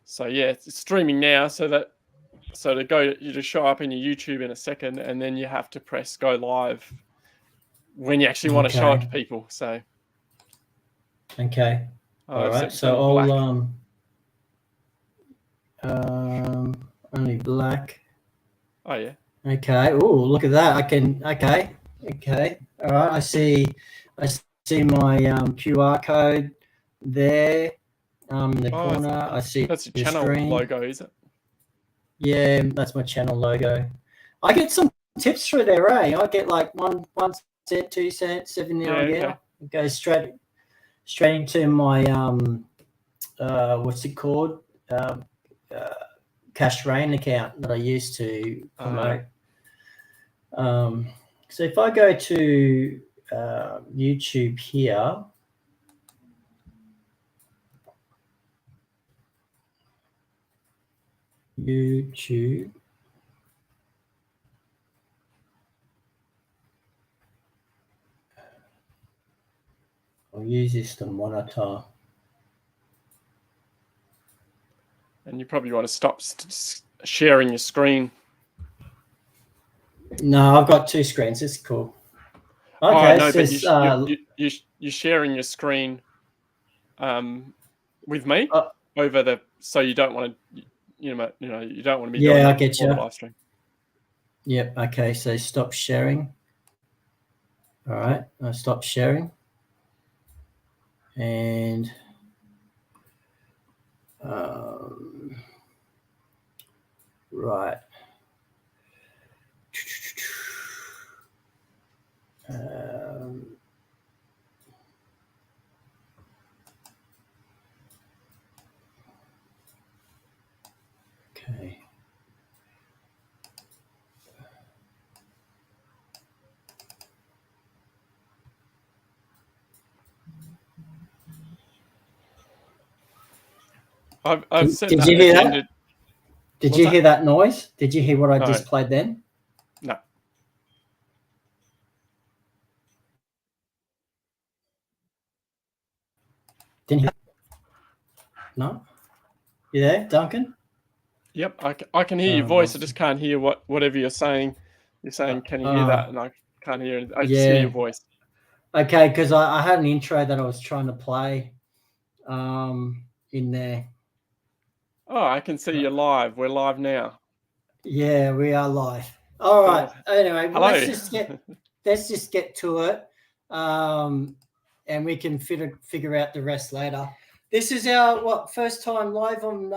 So yeah, it's streaming now. So you just show up in your YouTube in a second, and then you have to press go live when you actually want to show it to people. So okay, all right. So I'll only black. Oh yeah. Okay. Oh, look at that. I can. Okay. All right. I see my QR code there in the corner. I see that's your channel screen. logo, is it? Yeah, that's my channel logo. I get some tips through there, eh? I get like 1 cent, 2 cents every now and again. Okay. It goes straight into my what's it called? Cash Rain account that I used to promote. So if I go to YouTube here, YouTube. I'll use this to monitor. And you probably want to stop sharing your screen. No, I've got 2 screens. It's cool. Okay, no, but you're sharing your screen with me over the. So you don't want to, you don't want to be doing I get you. The live stream. Yep. Okay. So stop sharing. All right. I stop sharing. And right. Okay. I've set did that you hear agenda. That? Did you hear that noise? Did you hear what I just played then? No. Didn't hear? No. You there, Duncan? Yep, I can hear your voice. I just can't hear whatever you're saying. You're saying, can you hear that? And I can't hear it. I just hear your voice. Okay, because I had an intro that I was trying to play in there. Oh, I can see you live. We're live now. Yeah, we are live. All right. Anyway, hello. Let's just get to it, and we can figure out the rest later. This is our first time live on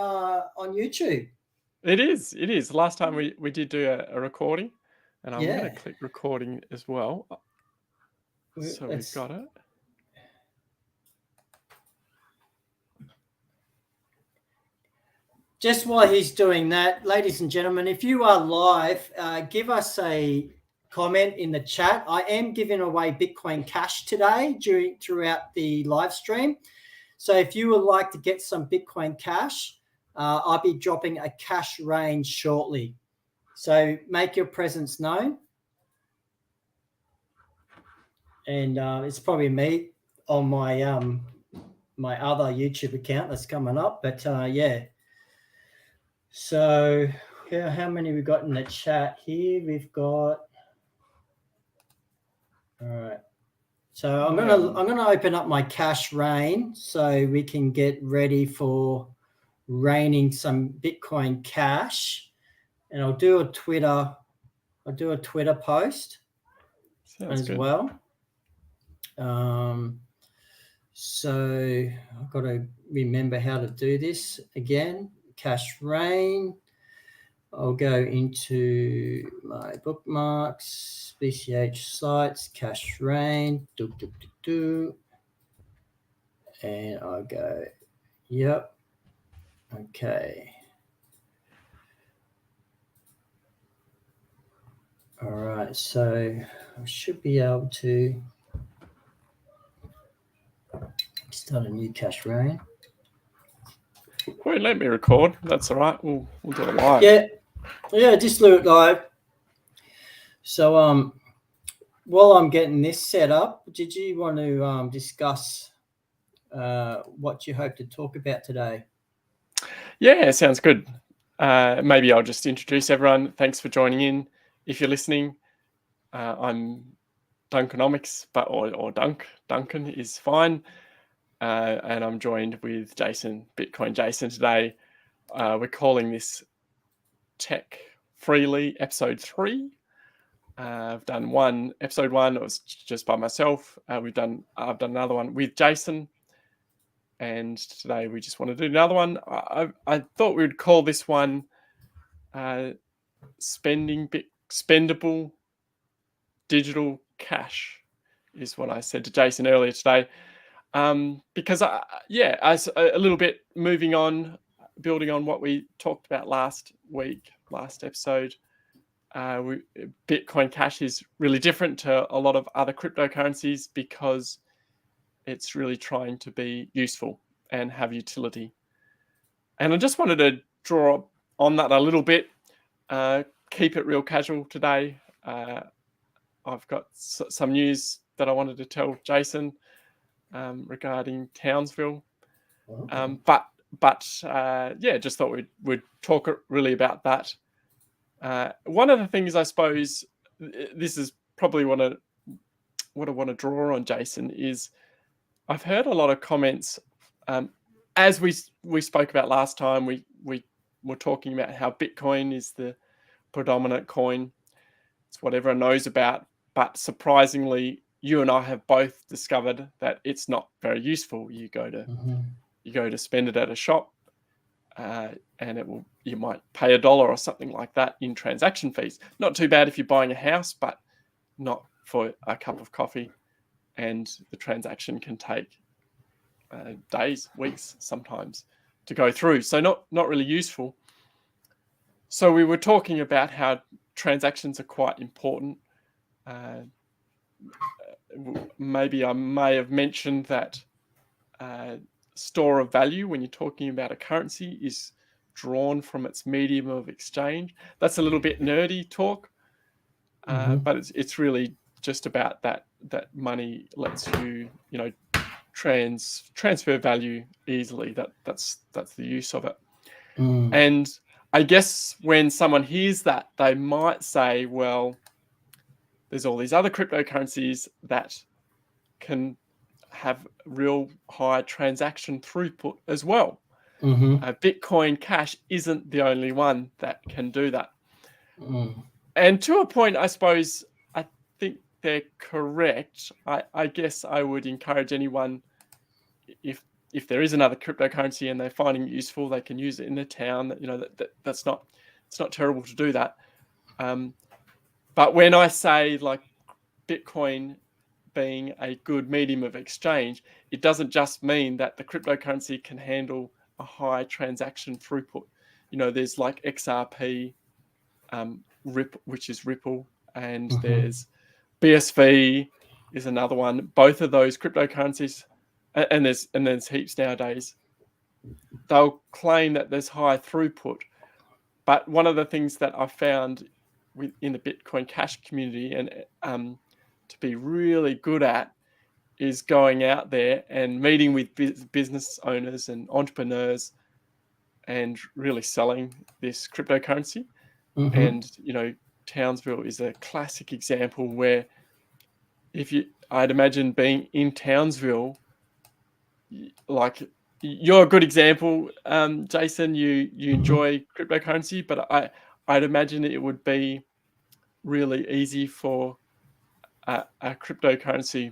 YouTube. It is. Last time we did do a recording, and I'm going to click recording as well. So we've got it. Just while he's doing that, ladies and gentlemen, if you are live, give us a comment in the chat. I am giving away Bitcoin Cash today throughout the live stream. So if you would like to get some Bitcoin Cash, I'll be dropping a cash range shortly. So make your presence known. And it's probably me on my my other YouTube account that's coming up. But yeah. So how many we got in the chat here? We've got. All right. So I'm gonna open up my cash rain so we can get ready for raining some Bitcoin Cash, and I'll do a Twitter post as well. So I've got to remember how to do this again. Cash rain. I'll go into my bookmarks, BCH sites, cash rain, and I'll go, yep, okay. All right, so I should be able to start a new cash rain. Wait, let me record. That's all right. We'll do it live. Yeah, just do it live. So while I'm getting this set up, did you want to discuss what you hope to talk about today? Yeah, sounds good. Maybe I'll just introduce everyone. Thanks for joining in. If you're listening, I'm Duncomics, or Duncan is fine. And I'm joined with Jason, Bitcoin Jason today. We're calling this Tech Freely episode 3. I've done episode 1. It was just by myself. I've done another one with Jason, and today we just want to do another one. I thought we would call this one Spendable Digital Cash, is what I said to Jason earlier today. Because as a little bit moving on, building on what we talked about last episode, Bitcoin Cash is really different to a lot of other cryptocurrencies because it's really trying to be useful and have utility. And I just wanted to draw on that a little bit, keep it real casual today. I've got some news that I wanted to tell Jason regarding Townsville. Just thought we'd talk really about that. One of the things, I suppose, this is probably what I want to draw on, Jason, is I've heard a lot of comments, as we spoke about last time. We were talking about how Bitcoin is the predominant coin. It's what everyone knows about, but surprisingly, you and I have both discovered that it's not very useful. You go to spend it at a shop, and you might pay $1 or something like that in transaction fees. Not too bad if you're buying a house, but not for a cup of coffee. And the transaction can take days, weeks, sometimes to go through. So not really useful. So we were talking about how transactions are quite important. Maybe I may have mentioned that store of value, when you're talking about a currency, is drawn from its medium of exchange. That's a little bit nerdy talk, but it's really just about that money lets you transfer value easily. That's the use of it. And I guess when someone hears that, they might say, well, there's all these other cryptocurrencies that can have real high transaction throughput as well. Bitcoin Cash isn't the only one that can do that. And to a point, I suppose, I think they're correct. I guess I would encourage anyone, if there is another cryptocurrency and they're finding it useful, they can use it in their town. It's not terrible to do that. But when I say like Bitcoin being a good medium of exchange, it doesn't just mean that the cryptocurrency can handle a high transaction throughput. There's like XRP, which is Ripple, and there's BSV is another one. Both of those cryptocurrencies, and there's heaps nowadays, they'll claim that there's high throughput. But one of the things that I found in the Bitcoin Cash community and to be really good at is going out there and meeting with business owners and entrepreneurs and really selling this cryptocurrency. And Townsville is a classic example where I'd imagine being in Townsville, like you're a good example, Jason. You enjoy cryptocurrency, but I'd imagine it would be really easy for a cryptocurrency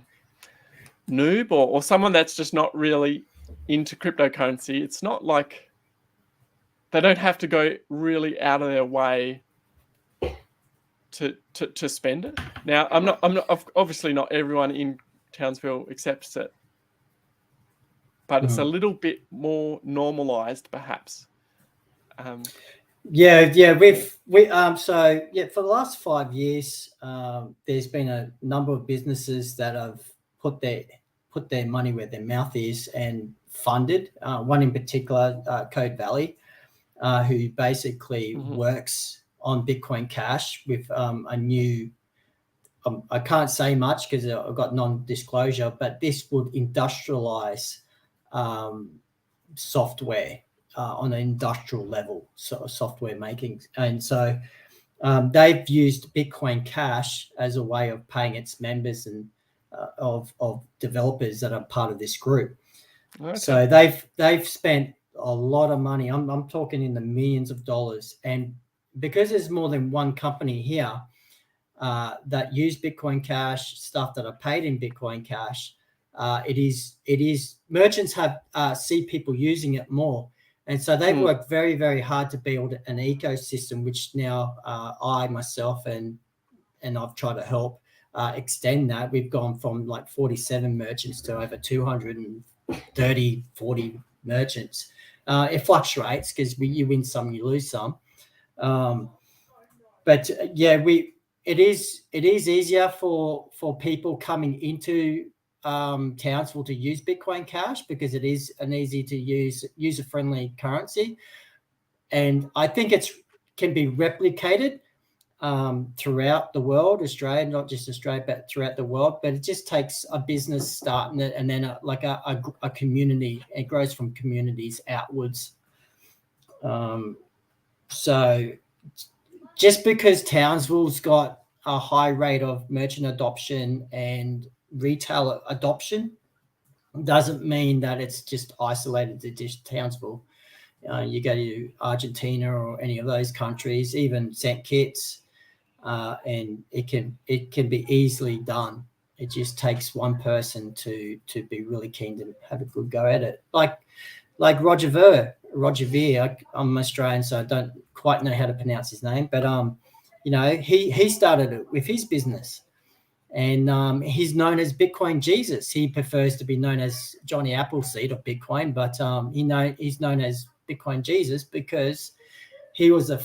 noob or someone that's just not really into cryptocurrency. It's not like they don't have to go really out of their way to spend it. Now, I'm not obviously not everyone in Townsville accepts it, but it's a little bit more normalized, perhaps. For the last 5 years, there's been a number of businesses that have put their money where their mouth is and funded. One in particular, Code Valley, who basically works on Bitcoin Cash with a new. I can't say much because I've got non-disclosure, but this would industrialize software on an industrial level, sort of software making. And so they've used Bitcoin Cash as a way of paying its members and of developers that are part of this group. Okay. So they've spent a lot of money. I'm talking in the millions of dollars. And because there's more than one company here that use Bitcoin Cash, stuff that are paid in Bitcoin Cash, it is merchants have see people using it more. And so they've worked very, very hard to build an ecosystem, which now I myself and I've tried to help extend that. We've gone from like 47 merchants to over 230, 40 merchants. It fluctuates because you win some, you lose some. But yeah, it is easier for people coming into Townsville to use Bitcoin Cash because it is an easy to use, user-friendly currency, and I think it can be replicated throughout the world, Australia, not just Australia, but throughout the world. But it just takes a business starting it, and then a community. It grows from communities outwards. So just because Townsville's got a high rate of merchant adoption and retail adoption doesn't mean that it's just isolated to just Townsville. You go to Argentina or any of those countries, even St. Kitts, and it can be easily done. It just takes one person to be really keen to have a good go at it. Like Roger Ver. I'm Australian, so I don't quite know how to pronounce his name, but he started it with his business. And he's known as Bitcoin Jesus. He prefers to be known as Johnny Appleseed of Bitcoin, but he's known as Bitcoin Jesus because he was the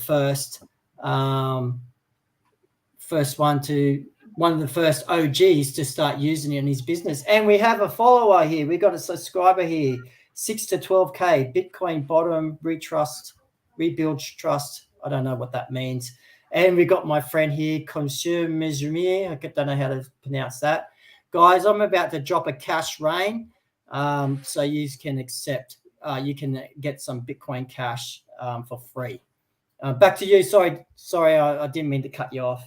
one of the first OGs to start using it in his business. And we have a follower here. We got a subscriber here, 6 to 12K, Bitcoin bottom, rebuild trust. I don't know what that means. And we got my friend here, Monsieur Mesumir. I don't know how to pronounce that. Guys, I'm about to drop a cash rain. So you can you can get some Bitcoin Cash for free. Back to you. Sorry, I didn't mean to cut you off.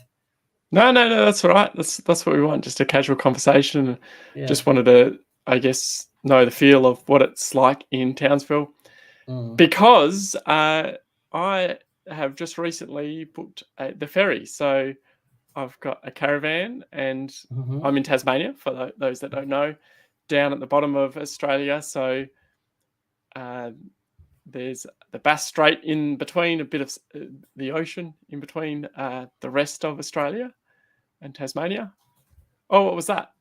No, that's all right. That's what we want, just a casual conversation. Yeah. Just wanted to, I guess, know the feel of what it's like in Townsville. Because I have just recently booked the ferry. So I've got a caravan and I'm in Tasmania, for those that don't know, down at the bottom of Australia. So there's the Bass Strait in between, a bit of the ocean in between the rest of Australia and Tasmania. Oh, what was that?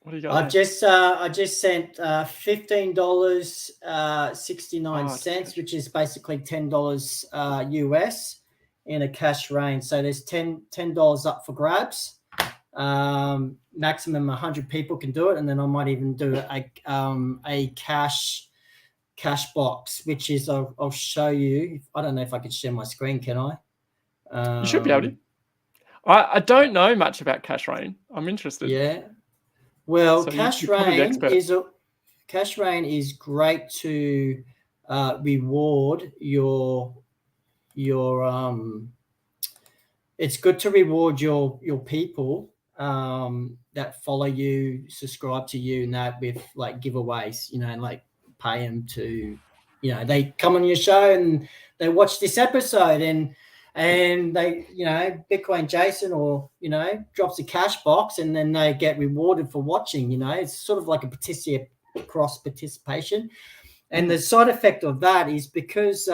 What do you got? I just sent $15.69, which is basically $10 US in a cash rain. So there's $10 up for grabs. Maximum 100 people can do it, and then I might even do a cash box, which is I'll show you. I don't know if I can share my screen. Can I? You should be able to. I don't know much about cash rain. I'm interested. Yeah. Well, so cash rain is great to reward your it's good to reward your people that follow you, subscribe to you, and that with like giveaways, and like pay them to, they come on your show and they watch this episode and they, Bitcoin Jason or, drops a cash box and then they get rewarded for watching, it's sort of like a cross participation. And the side effect of that is because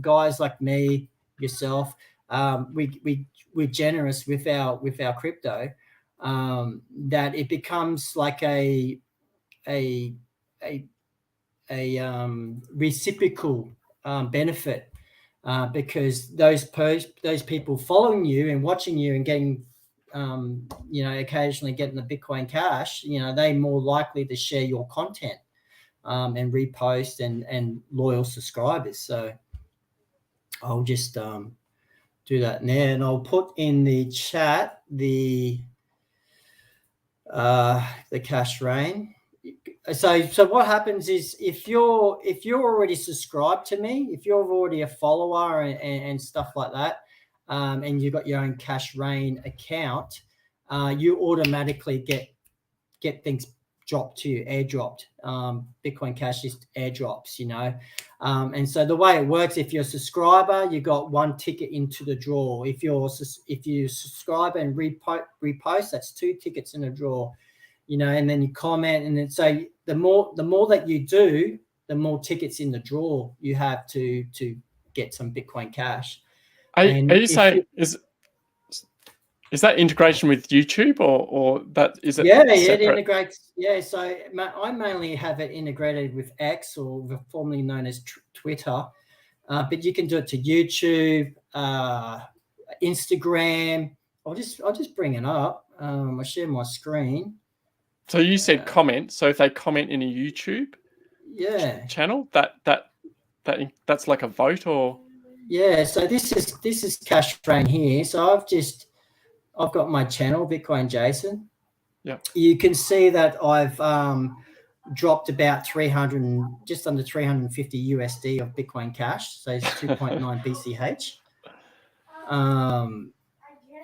guys like me, yourself, we're generous with our crypto, that it becomes like a reciprocal benefit. Because those people following you and watching you and getting, occasionally getting the Bitcoin Cash, they're more likely to share your content and repost and loyal subscribers. So I'll just do that now, and I'll put in the chat the cash rain. So what happens is if you're already subscribed to me, if you're already a follower and stuff like that, and you've got your own Cash Rain account, you automatically get things dropped to you, airdropped. Bitcoin Cash just airdrops, and so the way it works, if you're a subscriber, you got one ticket into the draw. If you subscribe and repost, that's 2 tickets in a draw. And then you comment, and then so the more that you do, the more tickets in the draw you have to get some Bitcoin Cash. Are you saying is that integration with YouTube or that is it? Yeah, separate? it integrates. Yeah, so I mainly have it integrated with X, or formerly known as Twitter, but you can do it to YouTube, Instagram. I'll just bring it up. I'll share my screen. So you said comment. So if they comment in a YouTube channel, that's like a vote, or? Yeah. So this is Cash Rain here. So I've got my channel, Bitcoin Jason. Yeah. You can see that I've dropped about just under 350 USD of Bitcoin Cash. So it's 2.9 BCH.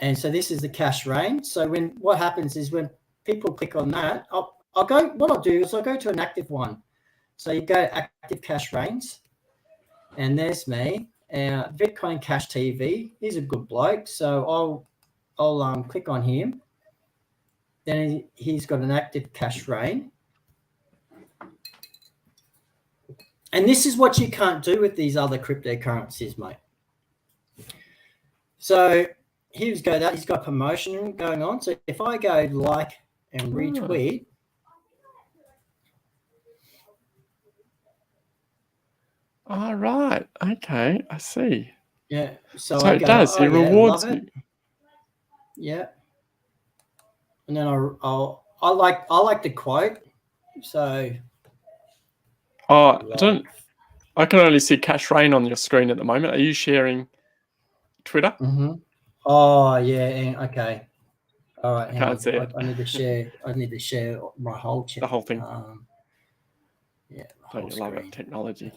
And so this is the Cash Rain. So what happens is when people click on that, I'll go to an active one. So you go active Cash Rains, and there's me, Bitcoin Cash TV. He's a good bloke, so I'll click on him. Then he's got an active Cash Rain, and this is what you can't do with these other cryptocurrencies, mate. So he's got promotion going on. So if I go like and retweet. All right. Okay, I see. Yeah. So it does. It rewards you. Yeah. And then I like the quote. So. I can only see Cash Rain on your screen at the moment. Are you sharing Twitter? Mm-hmm. Oh yeah. Okay. All right. I can't see it. I need to share my whole chat. The whole thing. Yeah. Don't you love it? Technology.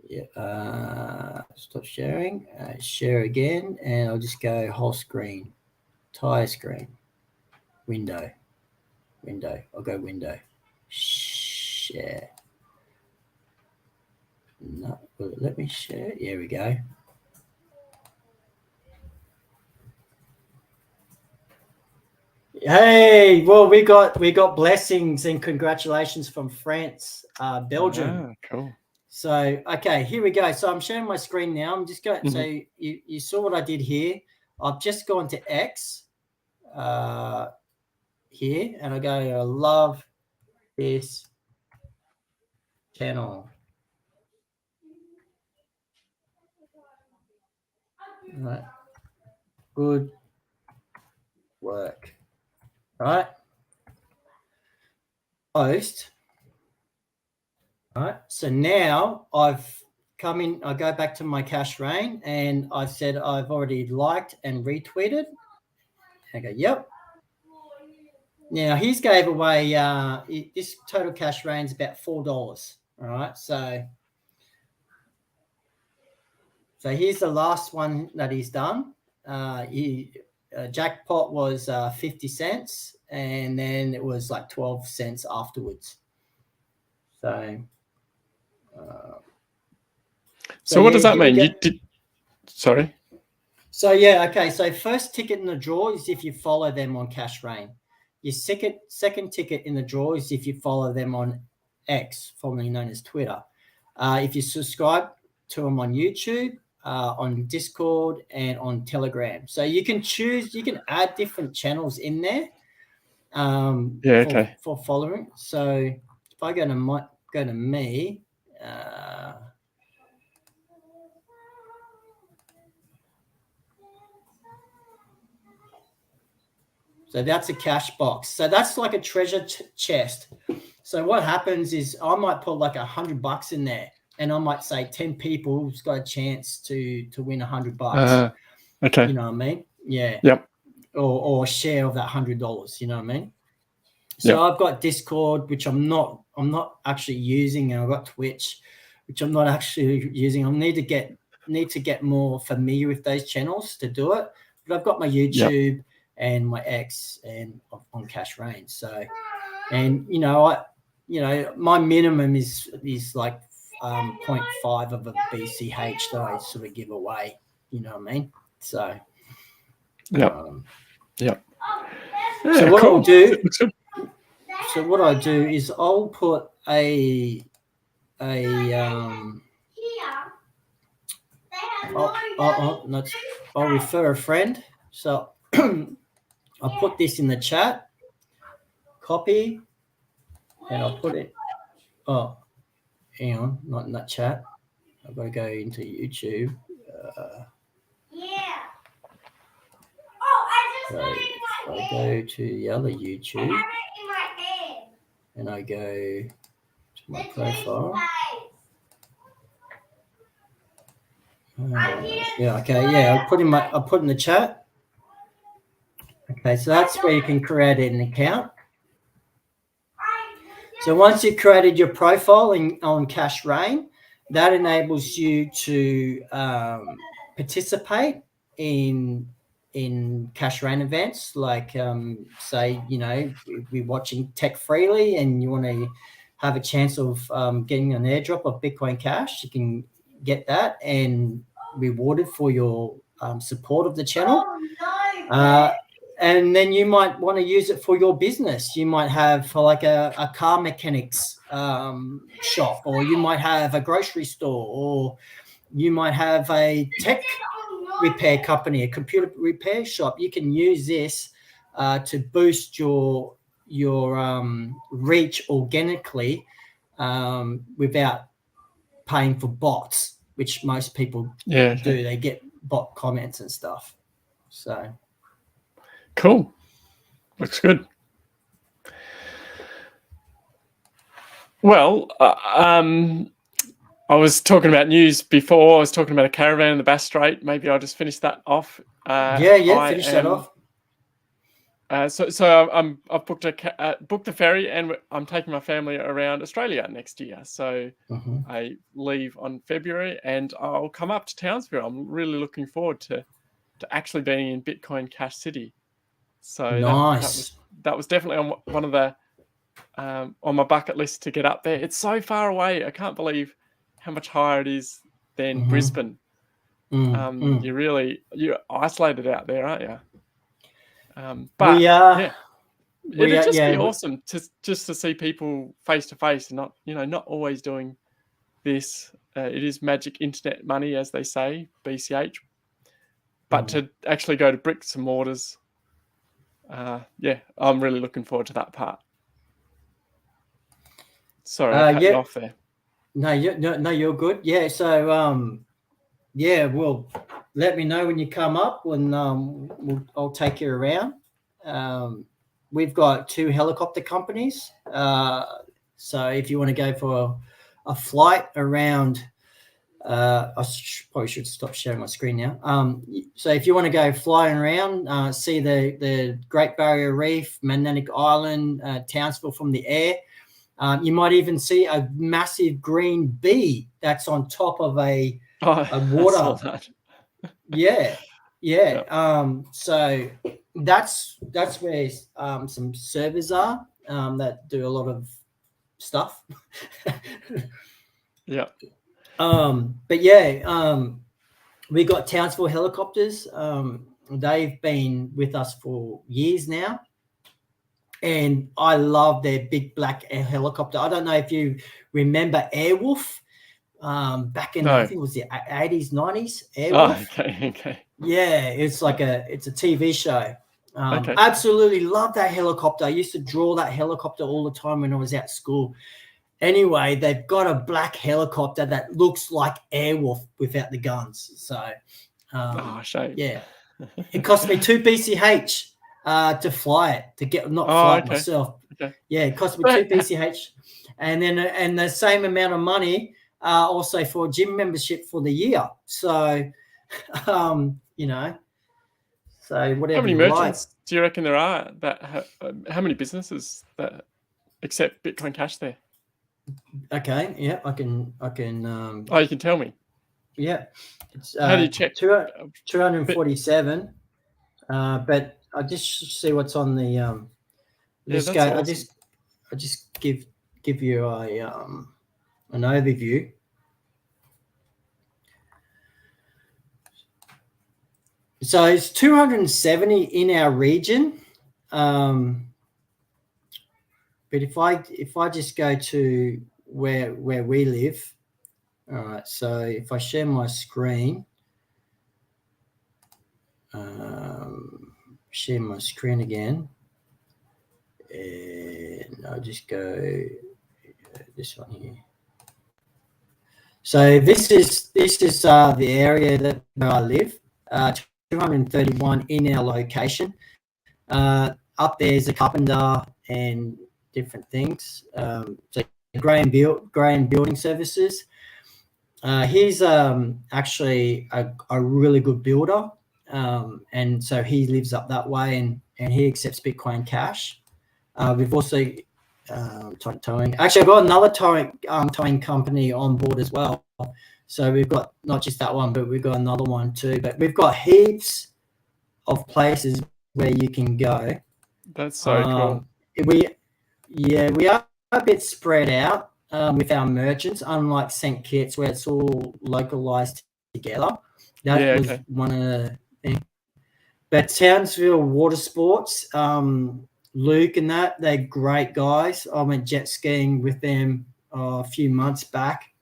Yeah. Stop sharing. Share again, and I'll just go whole screen, entire screen, window. I'll go window. Share. No, will it let me share? Here we go. Hey, well, we got blessings and congratulations from France, Belgium. Cool. So, okay, here we go. So I'm sharing my screen now. I'm just going. Mm-hmm. So you saw what I did here. I've just gone to X here, and I go, I love this channel. All right. Good work. Right. Post. All right. So now I've come in. I go back to my Cash Rain, and I said I've already liked and retweeted. I go, yep. Now he's gave away. This total Cash Rain is about $4. All right. So here's the last one that he's done. Jackpot was 50 cents, and then it was like 12 cents afterwards. So what does that mean? Sorry. So yeah, okay. So first ticket in the draw is if you follow them on Cash Rain. Your second ticket in the draw is if you follow them on X, formerly known as Twitter. If you subscribe to them on YouTube, on Discord, and on Telegram. So you can add different channels in there. For following. So if I go to me, so that's a cash box. So that's like a treasure chest. So what happens is I might put like $100 in there, and I might say 10 people's got a chance to win $100. Okay. You know what I mean? Yeah. Yep. Or a share of that $100. You know what I mean? So I've got Discord, which I'm not actually using, and I've got Twitch, which I'm not actually using. I need to get more familiar with those channels to do it. But I've got my YouTube and my X and on Cash Rain. So, and my minimum is like 0.5 of a BCH that I sort of give away. You know what I mean? So, So what I'll do. So what I do is I'll put I'll refer a friend. So I'll put this in the chat, copy, and I'll put it. Oh, hang on, not in that chat. I've got to go into YouTube. So I go to the other YouTube, and I go to my profile. I'll put in the chat. Okay, so that's where you can create an account. So once you've created your profile on Cash Rain, that enables you to participate in Cash Rain events. Like say, we're watching Tech Freely and you want to have a chance of getting an airdrop of Bitcoin Cash, you can get that and rewarded for your support of the channel. And then you might want to use it for your business. You might have like a car mechanics shop, or you might have a grocery store, or you might have a tech repair company, a computer repair shop. You can use this to boost your reach organically without paying for bots, which most people do. They get bot comments and stuff. So cool. Looks good. Well, I was talking about news before. I was talking about a caravan in the Bass Strait. Maybe I'll just finish that off. Finish that off. So I've booked a ferry, and I'm taking my family around Australia next year. So I leave on February, and I'll come up to Townsville. I'm really looking forward to actually being in Bitcoin Cash City. So nice. That was definitely on one of the on my bucket list to get up there. It's so far away. I can't believe how much higher it is than Brisbane. You're isolated out there, aren't you? But it'd just be awesome to see people face to face, and not always doing this. It is magic internet money, as they say, BCH. But to actually go to bricks and mortars, I'm really looking forward to that part. Sorry, I cut you off there. No, you're good. Yeah, so well, let me know when you come up, and I'll take you around. We've got 2 helicopter companies. So if you want to go for a flight around, I probably should stop sharing my screen now. So if you want to go flying around, see the Great Barrier Reef, Magnetic Island, Townsville from the air. You might even see a massive green bee that's on top of a water. I saw that. So that's where some servers are that do a lot of stuff. We got Townsville Helicopters. They've been with us for years now. And I love their big black helicopter. I don't know if you remember Airwolf back in I think it was the 80s, 90s. Airwolf. Oh, okay. Yeah, it's a TV show. Absolutely love that helicopter. I used to draw that helicopter all the time when I was at school. Anyway, they've got a black helicopter that looks like Airwolf without the guns. So, shame. Yeah, it cost me 2 BCH. To fly it, to get fly it myself. Okay. Yeah, it cost me 2 BCH, and then the same amount of money also for a gym membership for the year. So, so whatever. How many merchants Do you reckon there are how many businesses that accept Bitcoin Cash there? Okay, yeah, I can. Oh, you can tell me. Yeah, it's How do you check? 247. But I just see what's on the. Yeah, that's awesome. I just give you a an overview. So it's 270 in our region. But if I just go to where we live, all right. So if I share my screen, share my screen again, and I'll just go this one here. So this is the area that where I live. 231 in our location. Up there's a carpenter and different things. So Graham Building Services. He's actually a really good builder, and so he lives up that way, and he accepts Bitcoin Cash. We've also towing. Actually, I've got another towing company on board as well. So we've got not just that one, but we've got another one too. But we've got heaps of places where you can go. That's so cool. We are a bit spread out with our merchants, unlike St. Kitts where it's all localized together. That was one of the things. But Townsville Water Sports, Luke and they're great guys. I went jet skiing with them a few months back.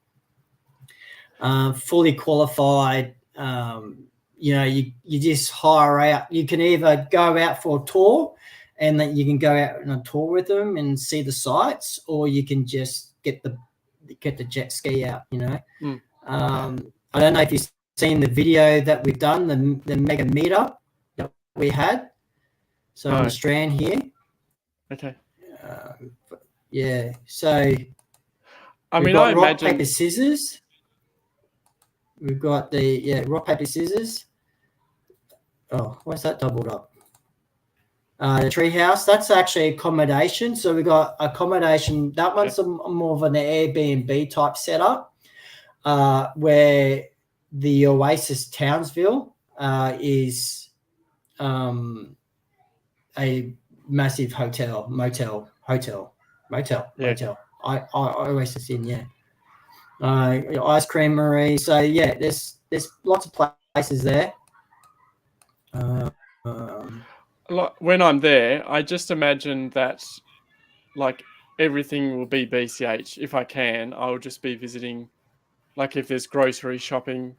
Fully qualified. You just hire out. You can either go out for a tour, and that you can go out on a tour with them and see the sights, or you can just get the jet ski out. I don't know if you've seen the video that we've done, the mega meetup that we had. So on the Strand here. Okay. Yeah. So I mean, I rock, imagine paper, scissors. We've got the rock, paper, scissors. Oh, what's that doubled up? The treehouse, that's actually accommodation. So we've got accommodation. That one's more of an Airbnb type setup, where the Oasis Townsville is a massive motel. Oasis Inn, ice creamery. So there's lots of places there. When I'm there, I just imagine that like everything will be BCH. If I can, I'll just be visiting, like if there's grocery shopping,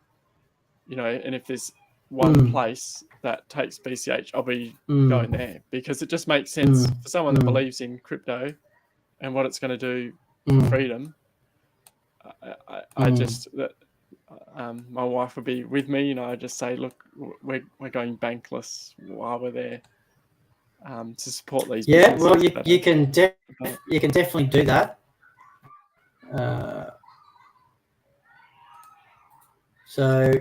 and if there's one place that takes BCH, I'll be going there, because it just makes sense for someone that believes in crypto and what it's going to do for freedom. I just that my wife would be with me. I just say, look, we're going bankless while we're there. To support these. Yeah, well, you can definitely do that. So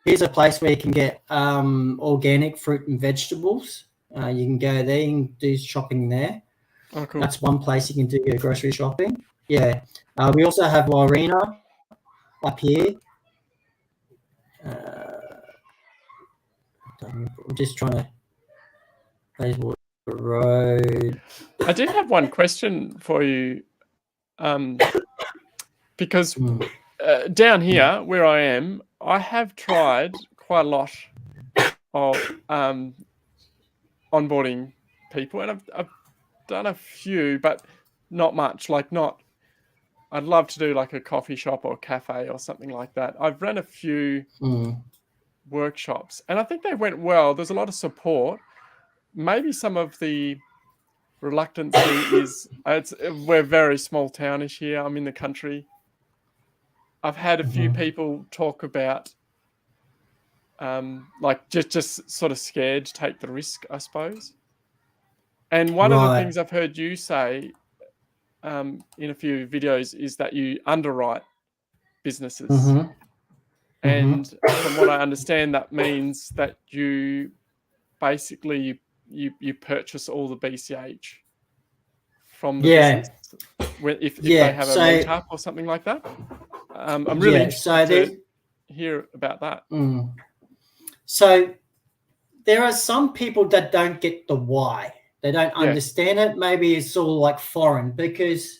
here's a place where you can get organic fruit and vegetables. You can go there and do shopping there. Oh, cool. That's one place you can do your grocery shopping. Yeah. We also have Warina up here. I'm just trying to. Road. I did have one question for you, because down here where I am, I have tried quite a lot of onboarding people, and I've done a few, but not much. I'd love to do like a coffee shop or a cafe or something like that. I've run a few workshops, and I think they went well. There's a lot of support. Maybe some of the reluctancy is we're very small townish here. I'm in the country. I've had a few people talk about like just sort of scared to take the risk, I suppose. And one of the things I've heard you say in a few videos is that you underwrite businesses. And from what I understand, that means that you basically you purchase all the BCH from the Yeah. business if Yeah, they have a so- meetup or something like that. I'm really interested to hear about that. So there are some people that don't get the why. They don't understand it. Maybe it's all like foreign, because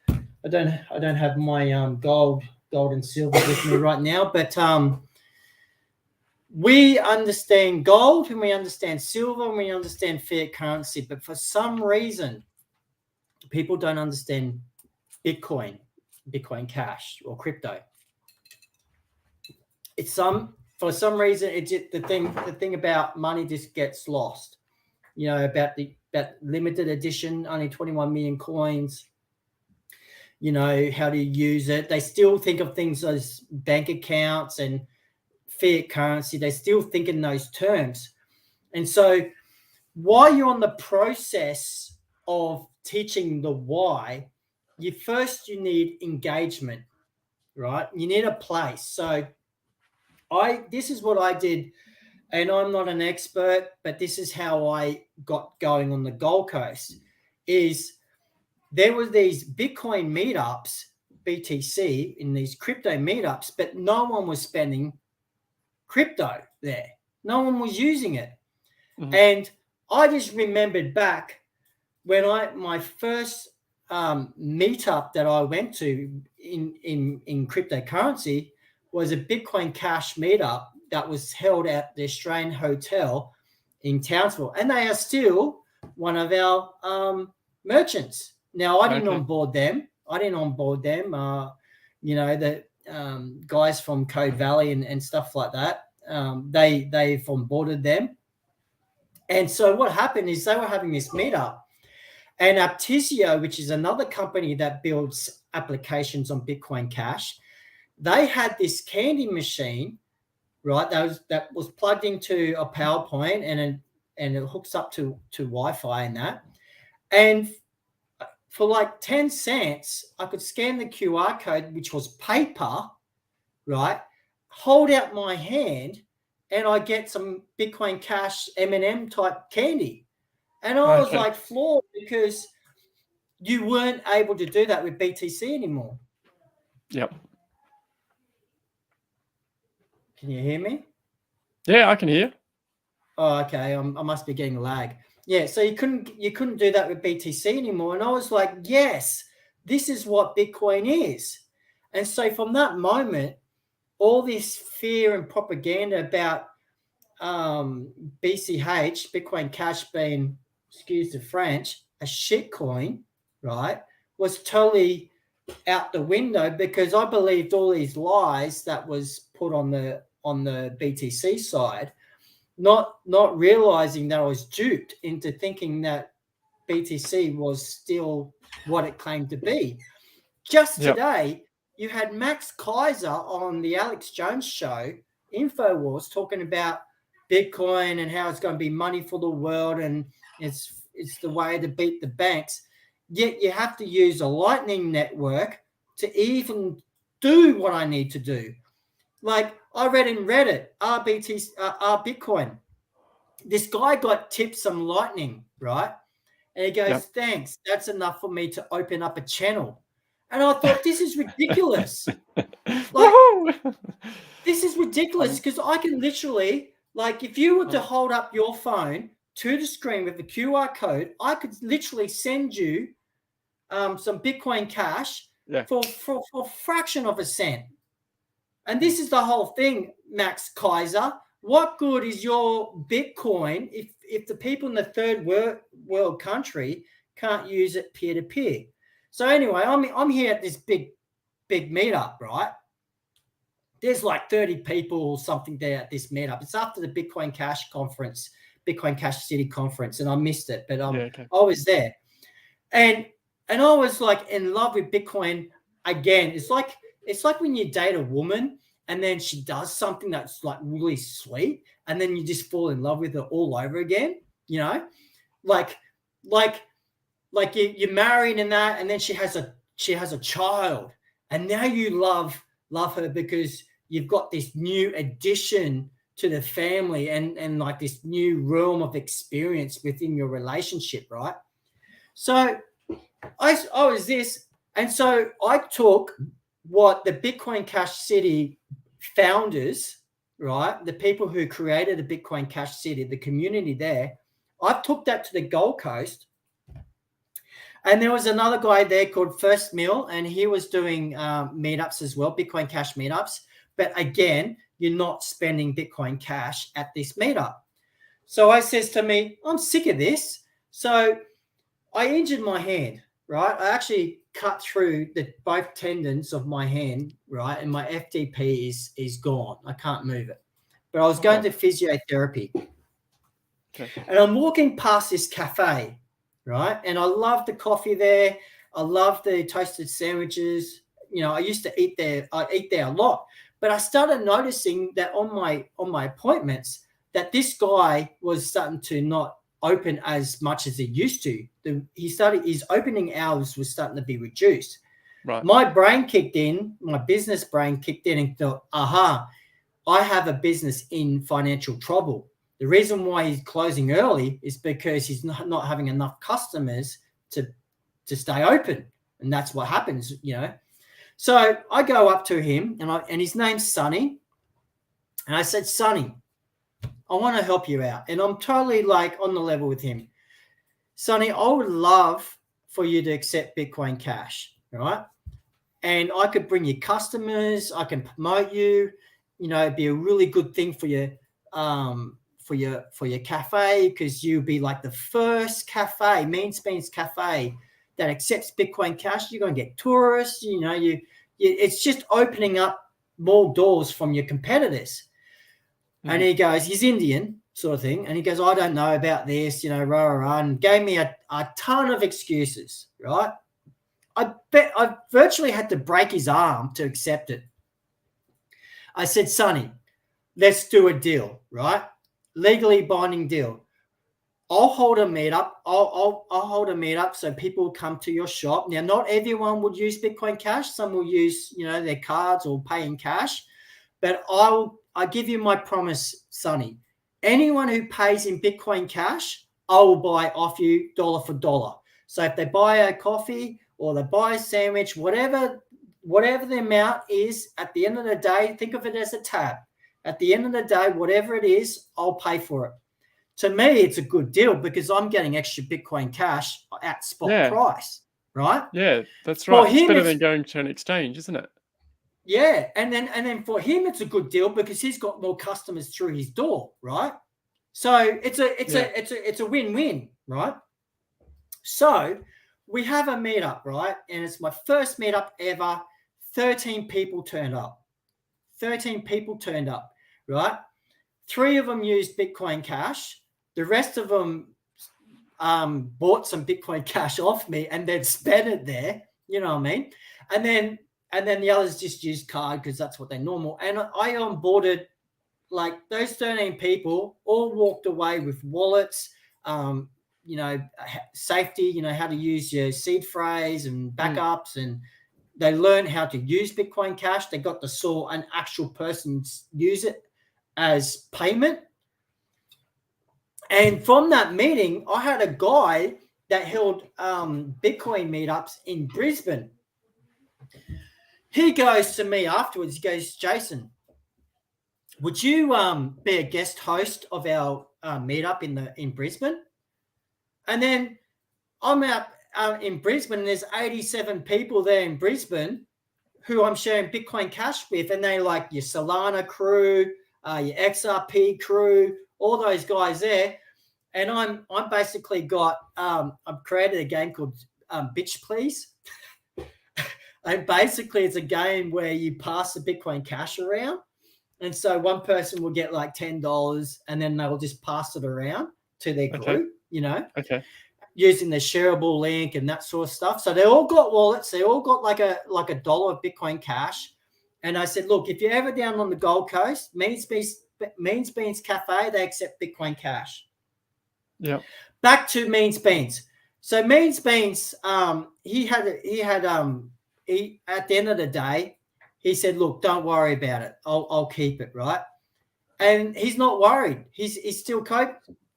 I don't have my gold and silver with me right now, but we understand gold and we understand silver and we understand fiat currency, but for some reason people don't understand Bitcoin Cash or crypto. For some reason it's the thing about money just gets lost. You know, about limited edition, only 21 million coins. You know, how to use it. They still think of things as bank accounts and fiat currency. They still think in those terms. And so while you're on the process of teaching the why, you need engagement, right? You need a place. So this is what I did, and I'm not an expert, but this is how I got going on the Gold Coast. Is there were these Bitcoin meetups, BTC, in these crypto meetups, but no one was spending crypto there. No one was using it. And I just remembered back when my first meetup that I went to in cryptocurrency was a Bitcoin Cash meetup that was held at the Australian Hotel in Townsville, and they are still one of our merchants. Now, I didn't onboard them. You know, the guys from Code Valley and stuff like that. They've onboarded them. And so what happened is they were having this meetup, and Aptizio, which is another company that builds applications on Bitcoin Cash, they had this candy machine, right? That was plugged into a PowerPoint and it hooks up to Wi-Fi and that. And for like 10 cents, I could scan the QR code, which was paper, right? Hold out my hand, and I get some Bitcoin Cash M&M type candy. And I was like floored, because you weren't able to do that with BTC anymore. Yep. Can you hear me? Yeah, I can hear. Oh, okay. I must be getting a lag. Yeah, so you couldn't do that with BTC anymore. And I was like, yes, this is what Bitcoin is. And so from that moment, all this fear and propaganda about BCH, Bitcoin Cash, being, excuse the French, a shit coin, right, was totally out the window, because I believed all these lies that was put on the BTC side, not realizing that I was duped into thinking that BTC was still what it claimed to be. Just today, you had Max Kaiser on the Alex Jones show, InfoWars, talking about Bitcoin and how it's going to be money for the world and it's the way to beat the banks. Yet you have to use a Lightning network to even do what I need to do. Like I read in Reddit, Bitcoin. This guy got tipped some Lightning, right? And he goes, thanks, that's enough for me to open up a channel. And I thought, this is ridiculous. This is ridiculous, because I can literally, like, if you were to hold up your phone to the screen with the QR code, I could literally send you some Bitcoin Cash for a fraction of a cent. And this is the whole thing, Max Kaiser. What good is your Bitcoin if the people in the third world country can't use it peer-to-peer? So anyway, I'm here at this big meetup, right? There's like 30 people or something there at this meetup. It's after the Bitcoin Cash conference, Bitcoin Cash City conference, and I missed it, but I was there. And I was like in love with Bitcoin again. It's like when you date a woman and then she does something that's like really sweet, and then you just fall in love with her all over again, you know? Like you're married and that, and then she has a child, and now you love her because you've got this new addition to the family and like this new realm of experience within your relationship, right? So I was this, and so I took what the Bitcoin Cash City founders, right, the people who created the Bitcoin Cash City, the community there, I took that to the Gold Coast. And there was another guy there called First Mill, and he was doing meetups as well, Bitcoin Cash meetups. But again, you're not spending Bitcoin Cash at this meetup. So I says to me, I'm sick of this. So I injured my hand, right? I actually cut through both tendons of my hand, right? And my FTP is gone. I can't move it. But I was going to physiotherapy. Okay. And I'm walking past this cafe, right? And I love the coffee there. I love the toasted sandwiches. You know, I used to eat there. I eat there a lot. But I started noticing that on my appointments that this guy was starting to not open as much as he used to. His opening hours was starting to be reduced. Right. My brain kicked in, my business brain kicked in and thought, aha, I have a business in financial trouble. The reason why he's closing early is because he's not having enough customers to stay open. And that's what happens, you know. So I go up to him and his name's Sonny. And I said, Sonny, I want to help you out. And I'm totally like on the level with him. Sonny, I would love for you to accept Bitcoin Cash, right? And I could bring you customers. I can promote you. You know, it'd be a really good thing for you, for your cafe, because you'll be like the first cafe, Mean Beans Cafe, that accepts Bitcoin Cash. You're going to get tourists. You know, it's just opening up more doors from your competitors. And he goes, he's Indian sort of thing. And he goes, I don't know about this, you know, and gave me a ton of excuses, right? I bet I virtually had to break his arm to accept it. I said, Sonny, let's do a deal, right? Legally binding deal. I'll hold a meetup. I'll hold a meetup so people come to your shop. Now, not everyone would use Bitcoin Cash. Some will use, you know, their cards or pay in cash. But I give you my promise, Sonny. Anyone who pays in Bitcoin Cash, I will buy off you dollar for dollar. So if they buy a coffee or they buy a sandwich, whatever the amount is, at the end of the day, think of it as a tab. At the end of the day, whatever it is, I'll pay for it. To me, it's a good deal because I'm getting extra Bitcoin Cash at spot price, right? Yeah, that's right. It's better than going to an exchange, isn't it? Yeah, and then for him, it's a good deal because he's got more customers through his door, right? So it's a win-win, right? So we have a meetup, right? And it's my first meetup ever. 13 people turned up. 13 people turned up, right? 3 of them used Bitcoin Cash. The rest of them bought some Bitcoin Cash off me and then spent it there. You know what I mean? And then the others just used card because that's what they're normal. And I onboarded like those 13 people all walked away with wallets, you know, safety, you know, how to use your seed phrase and backups. And they learned how to use Bitcoin Cash. They got to saw an actual person use it as payment. And from that meeting, I had a guy that held Bitcoin meetups in Brisbane. He goes to me afterwards. He goes, Jason, would you be a guest host of our meetup in Brisbane? And then I'm out in Brisbane, and there's 87 people there in Brisbane who I'm sharing Bitcoin Cash with, and they like your Solana crew, your XRP crew, all those guys there. And I'm basically got I've created a game called Bitch Please. And basically it's a game where you pass the Bitcoin Cash around. And so one person will get like $10 and then they'll just pass it around to their group, you know, using the shareable link and that sort of stuff. So they all got wallets. They all got like a dollar of Bitcoin Cash. And I said, look, if you're ever down on the Gold Coast, Mean Beans Cafe, they accept Bitcoin Cash. Yeah. Back to Mean Beans. So Mean Beans, he at the end of the day, he said, look, don't worry about it. I'll keep it, right? and he's not worried. He's still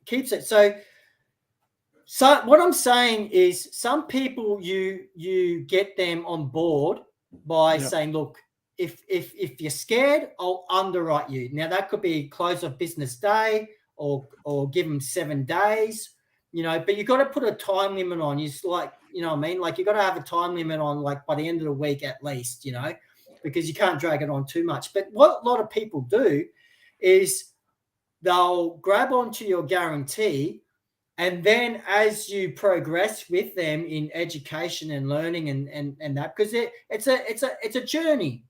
keeps it. So what I'm saying is, some people you get them on board by saying, look, if you're scared, I'll underwrite you. Now that could be close of business day, or give them 7 days, but you got to put a time limit on. It's like, you know what I mean? Like, you got to have a time limit on, like, by the end of the week at least, because you can't drag it on too much. But what a lot of people do is they'll grab onto your guarantee, and then as you progress with them in education and learning and that, because it's a journey,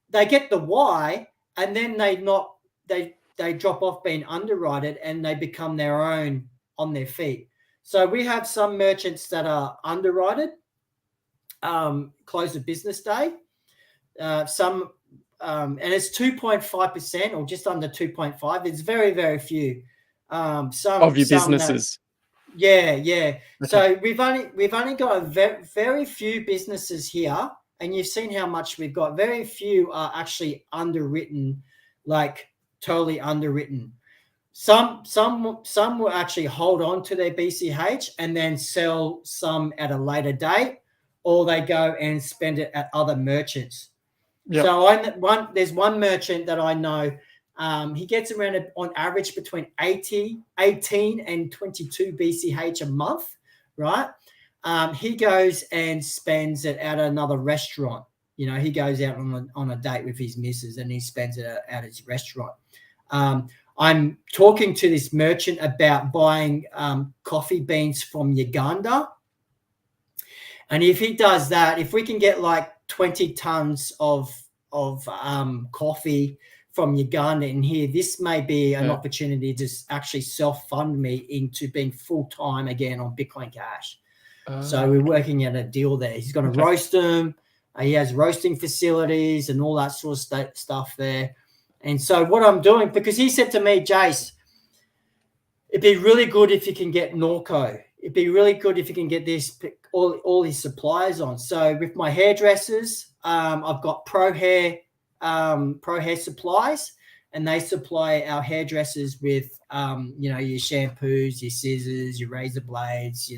they get the why, and then they drop off being underwritten, and they become their own on their feet. So we have some merchants that are underwritten, close of business day. Some and it's 2.5% or just under 2.5. It's very, very few. Some of your businesses. Yeah. Okay. So we've only got very few businesses here, and you've seen how much we've got. Very few are actually underwritten, like totally underwritten. Some will actually hold on to their BCH and then sell some at a later date, or they go and spend it at other merchants. Yep. So there's one merchant that I know. He gets around on average between 18 and 22 BCH a month, right? He goes and spends it at another restaurant. He goes out on a date with his missus, and he spends it at his restaurant. I'm talking to this merchant about buying coffee beans from Uganda. And if he does that, if we can get like 20 tons of coffee from Uganda in here, this may be an opportunity to actually self-fund me into being full-time again on Bitcoin Cash. So we're working at a deal there. He's going to roast them. He has roasting facilities and all that sort of stuff there. And so what I'm doing, because he said to me, Jace, it'd be really good if you can get Norco. It'd be really good if you can get all his suppliers on. So with my hairdressers, I've got Pro Hair Supplies, and they supply our hairdressers with, your shampoos, your scissors, your razor blades,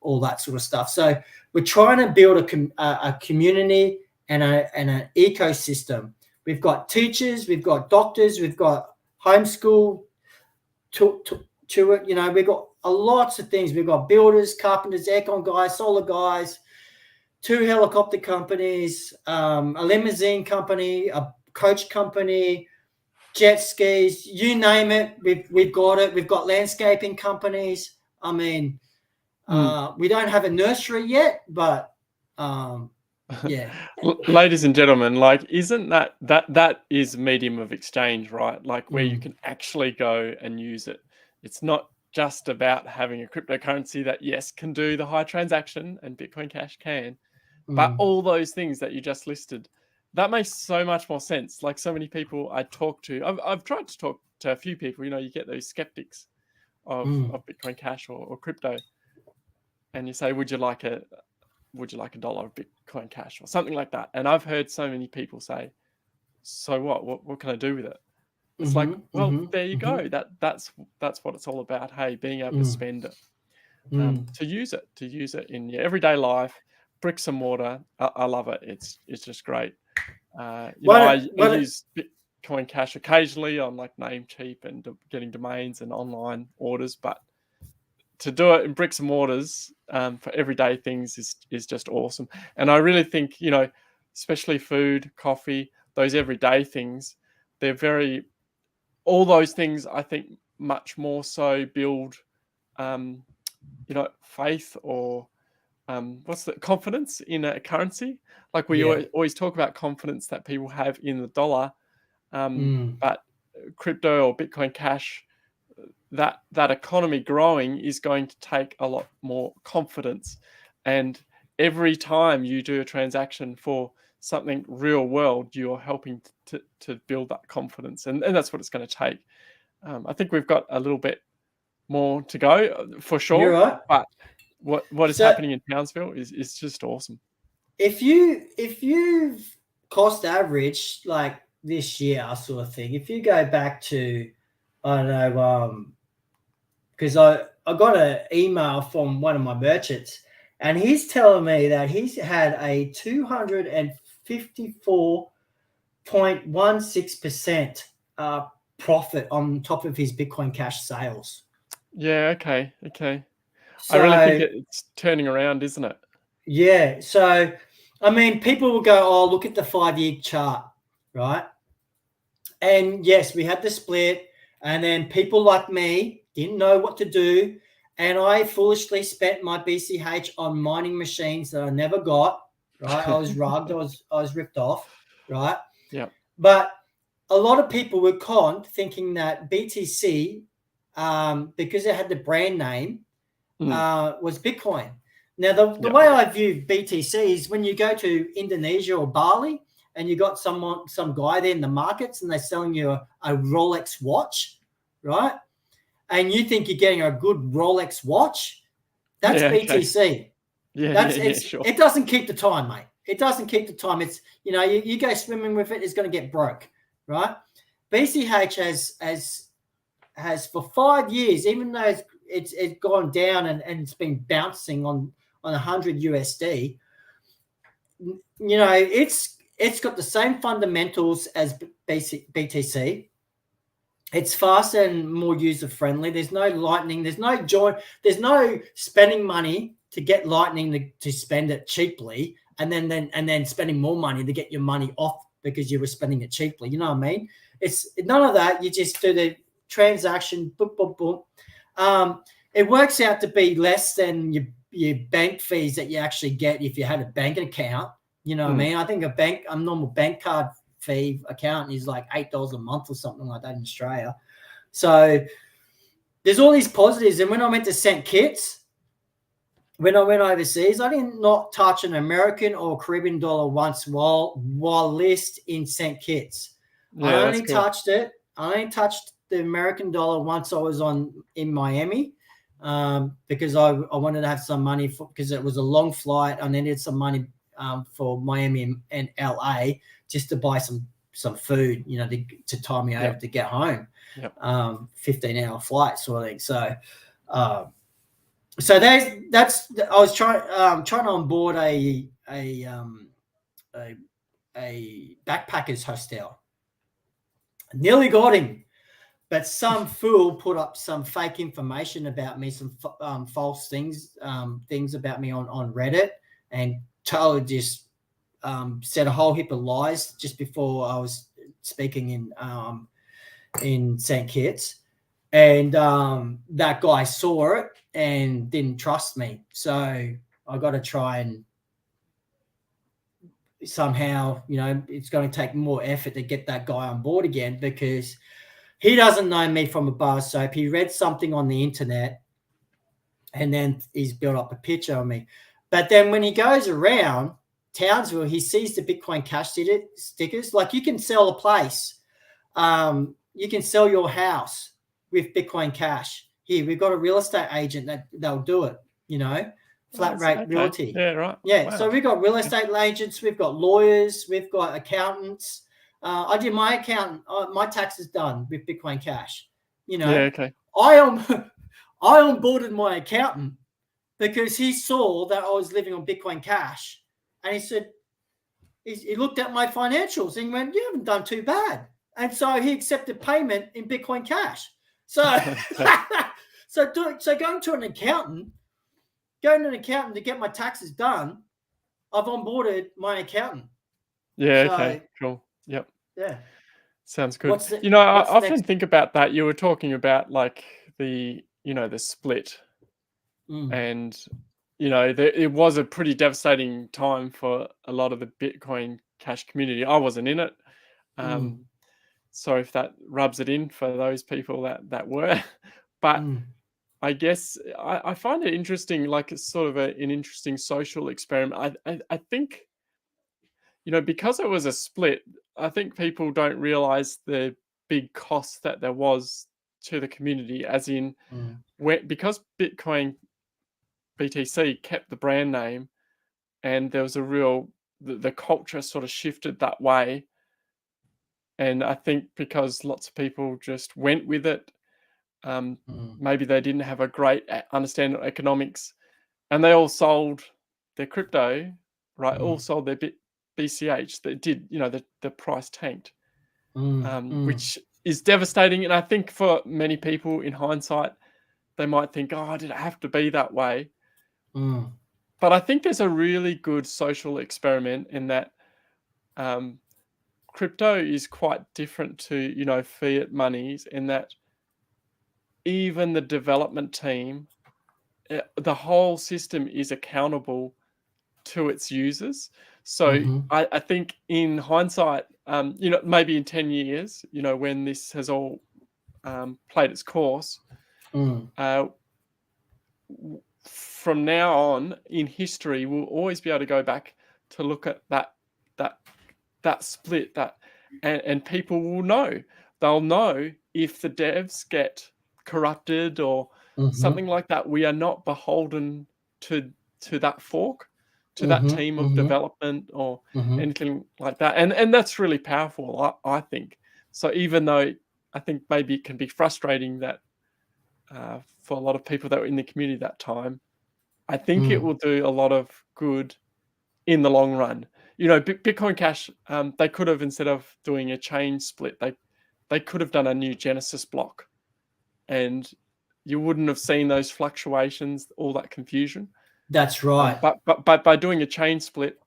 all that sort of stuff. So we're trying to build a community and an ecosystem. We've got teachers, we've got doctors, we've got homeschool we've got lots of things. We've got builders, carpenters, aircon guys, solar guys, 2 helicopter companies, a limousine company, a coach company, jet skis, you name it. We've got it. We've got landscaping companies. I mean, we don't have a nursery yet, but yeah. Ladies and gentlemen, like, isn't that is medium of exchange, right? Like, where you can actually go and use it. It's not just about having a cryptocurrency that, yes, can do the high transaction, and Bitcoin Cash can, but all those things that you just listed, that makes so much more sense. Like, so many people I talk to, I've tried to talk to a few people, you get those skeptics of Bitcoin Cash or crypto, and you say, would you like $1 of Bitcoin Cash or something like that? And I've heard so many people say, so what can I do with it? It's like, well, there you go. That's what it's all about. Hey, being able to spend it, to use it in your everyday life, bricks and mortar. I love it. It's just great. I use Bitcoin Cash occasionally on like Namecheap and getting domains and online orders, but to do it in bricks and mortars for everyday things is just awesome. And I really think, especially food, coffee, those everyday things, all those things, I think, much more so build, faith or confidence in a currency. Like we always talk about confidence that people have in the dollar, but crypto or Bitcoin Cash, that economy growing is going to take a lot more confidence. And every time you do a transaction for something real world, you're helping to build that confidence. And that's what it's going to take. I think we've got a little bit more to go for sure. You're right. But what is happening in Townsville is just awesome. If you've cost average, like this year sort of thing. If you go back to, I don't know, because I got an email from one of my merchants, and he's telling me that he's had a 254.16% profit on top of his Bitcoin Cash sales. Yeah, okay. So, I really think it's turning around, isn't it? Yeah. So, I mean, people will go, oh, look at the 5-year chart, right? And yes, we had the split, and then people like me didn't know what to do, and I foolishly spent my BCH on mining machines that I never got, right? I was rugged, I was ripped off, right? Yeah. But a lot of people were conned thinking that BTC, because it had the brand name, was Bitcoin. Now, the way I view BTC is when you go to Indonesia or Bali and you got some guy there in the markets and they're selling you a Rolex watch, right? And you think you're getting a good Rolex watch, that's BTC. Okay. Yeah, sure. It doesn't keep the time, mate. It doesn't keep the time. It's, you go swimming with it, it's going to get broke, right? BCH has for 5 years, even though it's gone down and it's been bouncing on 100 USD, it's got the same fundamentals as BTC. It's faster and more user friendly. There's no Lightning. There's no join. There's no spending money to get Lightning to spend it cheaply, and then spending more money to get your money off because you were spending it cheaply. You know what I mean? It's none of that. You just do the transaction. Boom, boom, boom. It works out to be less than your bank fees that you actually get if you had a bank account. You know what I mean? I think a normal bank card fee account is like $8 a month or something like that in Australia. So there's all these positives. And when I went to St. Kitts, when I went overseas, I did not touch an American or Caribbean dollar once while list in St. Kitts. Yeah, I only touched it. I only touched the American dollar once I was in Miami, because I wanted to have some money because it was a long flight. I needed some money for Miami and LA just to buy some food, to tie me over to get home. 15-hour flight sort of thing. So, that's I was trying to onboard a backpackers hostel. Nearly got him, but some fool put up some fake information about me, some false things about me on Reddit, and totally just said a whole heap of lies just before I was speaking in St. Kitts, and that guy saw it and didn't trust me. So I got to try and somehow, it's going to take more effort to get that guy on board again, because he doesn't know me from a bar of soap. He read something on the internet and then he's built up a picture of me. But then when he goes around Townsville, he sees the Bitcoin Cash stickers. Like, you can sell a place. You can sell your house with Bitcoin Cash. Here, we've got a real estate agent they'll do it, flat rate realty. Yeah, right. Yeah, wow. So we've got real estate agents, we've got lawyers, we've got accountants. I did my taxes done with Bitcoin Cash. Yeah, okay. I onboarded my accountant because he saw that I was living on Bitcoin Cash, and he said, he looked at my financials and he went, "You haven't done too bad," and so he accepted payment in Bitcoin Cash. So, so going to an accountant to get my taxes done, I've onboarded my accountant. Yeah. Okay. Cool. Yep. Yeah. Sounds good. I often think about that. You were talking about like the split, and it was a pretty devastating time for a lot of the Bitcoin Cash community. I wasn't in it, so if that rubs it in for those people that were, but I guess I find it interesting. Like, it's sort of an interesting social experiment. I think, because it was a split, I think people don't realize the big cost that there was to the community, as in because BTC kept the brand name, and there was the culture sort of shifted that way. And I think because lots of people just went with it, maybe they didn't have a great understanding of economics, and they all sold their crypto, right? All sold their BCH. That did, the price tanked, which is devastating. And I think for many people in hindsight, they might think, "Oh, did it have to be that way?" But I think there's a really good social experiment in that crypto is quite different to, fiat monies, in that even the development team, the whole system is accountable to its users. So I think in hindsight, maybe in 10 years, when this has all played its course, from now on in history, we'll always be able to go back to look at that split, and people will know. They'll know if the devs get corrupted or something like that. We are not beholden to that fork, to that team of development or anything like that. And that's really powerful, I think. So even though I think maybe it can be frustrating that for a lot of people that were in the community that time, I think it will do a lot of good in the long run. Bitcoin Cash, they could have, instead of doing a chain split, they could have done a new Genesis block, and you wouldn't have seen those fluctuations, all that confusion. That's right. But by doing a chain split,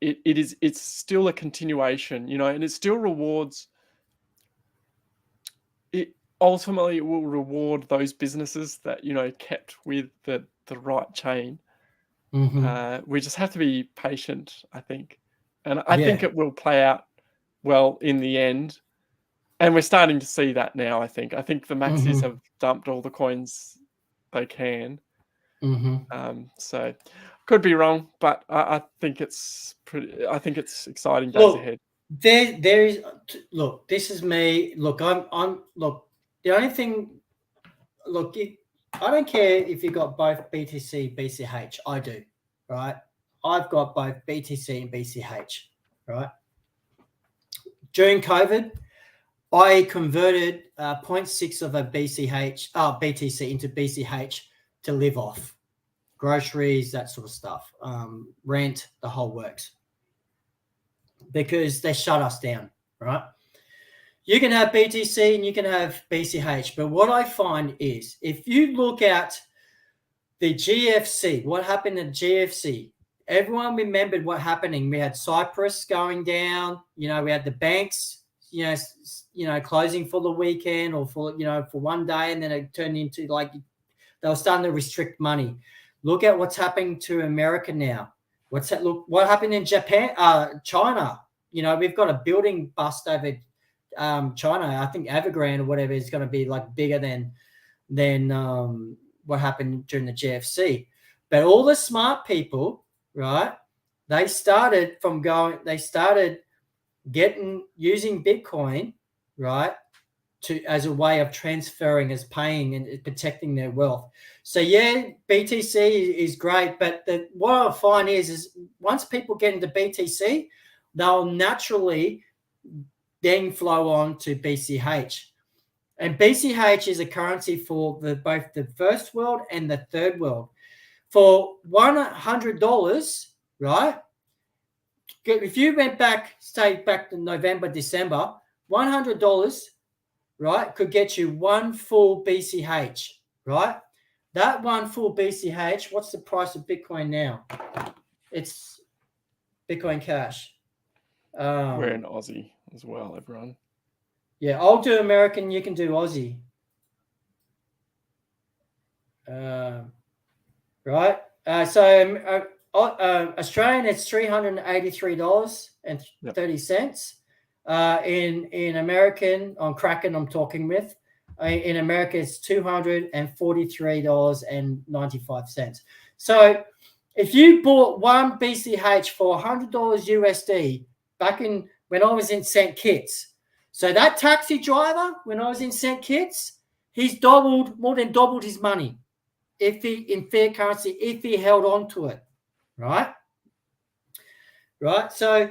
it's still a continuation, and it still rewards. It ultimately will reward those businesses that kept with the right chain. We just have to be patient, I think, and I think it will play out well in the end. And we're starting to see that now. I think the maxis have dumped all the coins they can. So could be wrong, but I think it's exciting days ahead. There is. Look, this is me. Look, I'm. Look, the only thing. Look, I don't care if you got both BTC, BCH. I do, right? I've got both BTC and BCH, right? During COVID, I converted 0.6 of a BTC into BCH to live off. Groceries, that sort of stuff, rent, the whole works. Because they shut us down, right? You can have BTC and you can have BCH, but what I find is, if you look at the GFC, what happened in GFC, everyone remembered what happening. We had Cyprus going down, we had the banks, closing for the weekend or for one day, and then it turned into they were starting to restrict money. Look at what's happening to America now. Look what happened in Japan, China. We've got a building bust over China. I think Evergrande or whatever is going to be bigger than what happened during the GFC. But all the smart people, right? They started using Bitcoin, right, as a way of transferring, as paying and protecting their wealth. So BTC is great, but what I find is once people get into BTC, they'll naturally then flow on to BCH. And BCH is a currency for both the first world and the third world. For $100, right? If you went back to November, December, $100, right, could get you one full BCH, right? That one full BCH, what's the price of Bitcoin now? It's Bitcoin Cash. We're in Aussie as well, everyone. Yeah, I'll do American, you can do Aussie. Right? So Australian, it's $383.30. In American, on Kraken, I'm talking with. In America, it's $243.95. So if you bought one BCH for $100 USD back in when I was in St. Kitts, so that taxi driver, when I was in St. Kitts, he's more than doubled his money in fiat currency if he held on to it, right? Right. So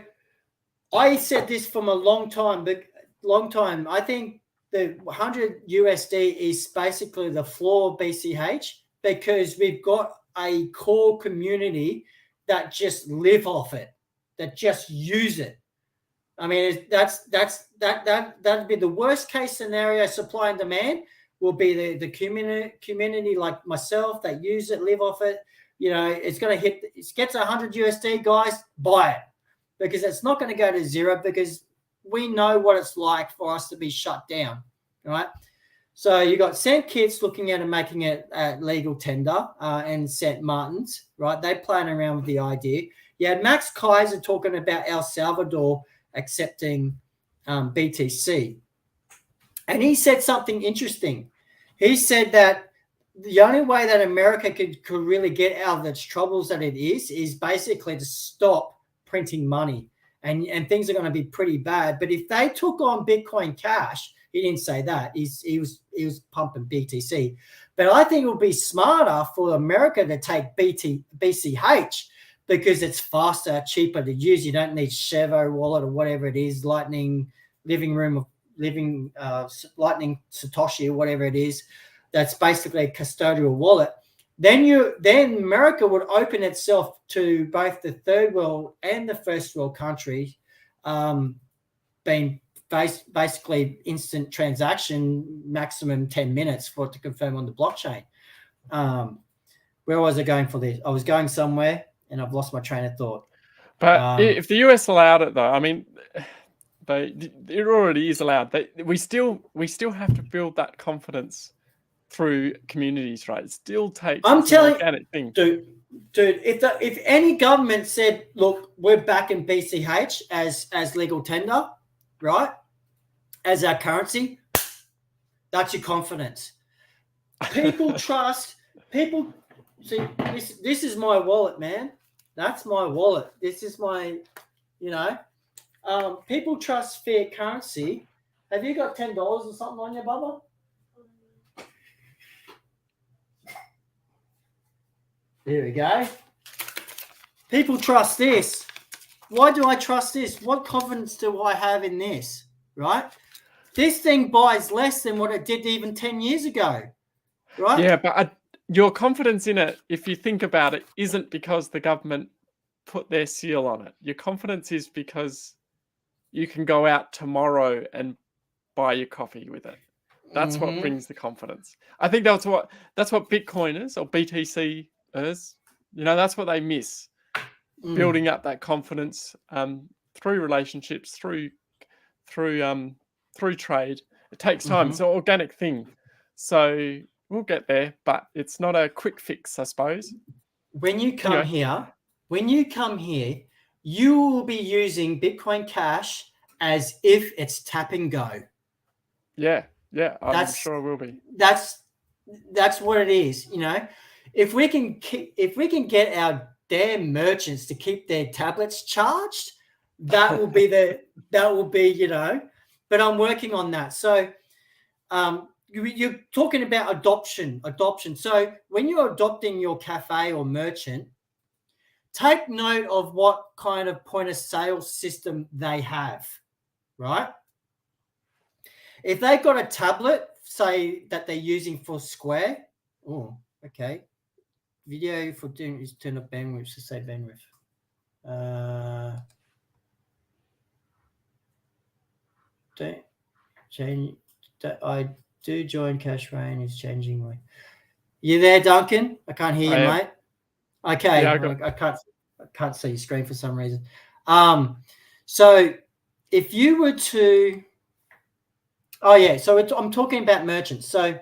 I said this from a long time, but I think the 100 USD is basically the floor of BCH because we've got a core community that just live off it, that just use it. I mean, that'd be the worst case scenario. Supply and demand will be the community like myself that use it, live off it. It's going to hit. It gets 100 USD, guys. Buy it because it's not going to go to zero because we know what it's like for us to be shut down, right? So you got St. Kitts looking at and making it legal tender, and St. Martin's, right? They're playing around with the idea. You had Max Kaiser talking about El Salvador accepting BTC. And he said something interesting. He said that the only way that America could really get out of its troubles that it is basically to stop printing money. And things are going to be pretty bad. But if they took on Bitcoin Cash, he didn't say that. He was pumping BTC. But I think it would be smarter for America to take BCH because it's faster, cheaper to use. You don't need Chevo wallet or whatever it is, Lightning Satoshi or whatever it is. That's basically a custodial wallet. Then America would open itself to both the third world and the first world countries, being basically instant transaction, maximum 10 minutes for it to confirm on the blockchain. Where was I going for this? I was going somewhere and I've lost my train of thought. But if the US allowed it, though, I mean, it already is allowed. We still have to build that confidence through communities, right? It still takes an organic thing. Dude, if any government said, look, we're backing BCH as legal tender, right, as our currency, that's your confidence. People trust, people, see, this is my wallet, man. That's my wallet. This is my, people trust fiat currency. Have you got $10 or something on you, Bubba? There we go. People trust this. Why do I trust this? What confidence do I have in this, right? This thing buys less than what it did even 10 years ago, right? Yeah, but your confidence in it, if you think about it, isn't because the government put their seal on it. Your confidence is because you can go out tomorrow and buy your coffee with it. That's what brings the confidence. I think that's what Bitcoiners or BTC is. That's what they miss. Building up that confidence through relationships, through trade. It takes time. It's an organic thing. So we'll get there, but it's not a quick fix, I suppose. When you come here, you will be using Bitcoin Cash as if it's tap and go. Yeah, I'm sure it will be. That's what it is. If we can get our damn merchants to keep their tablets charged, that will be But I'm working on that. So, you're talking about adoption. So when you're adopting your cafe or merchant, take note of what kind of point of sale system they have, right? If they've got a tablet, say that they're using for Square, okay. Video for doing is turn up bandwidth to say bandwidth. I do join Cash Rain is changing way. You there, Duncan? I can't hear you, mate. Okay, yeah, I can't see your screen for some reason. So if you were to, so I'm talking about merchants. So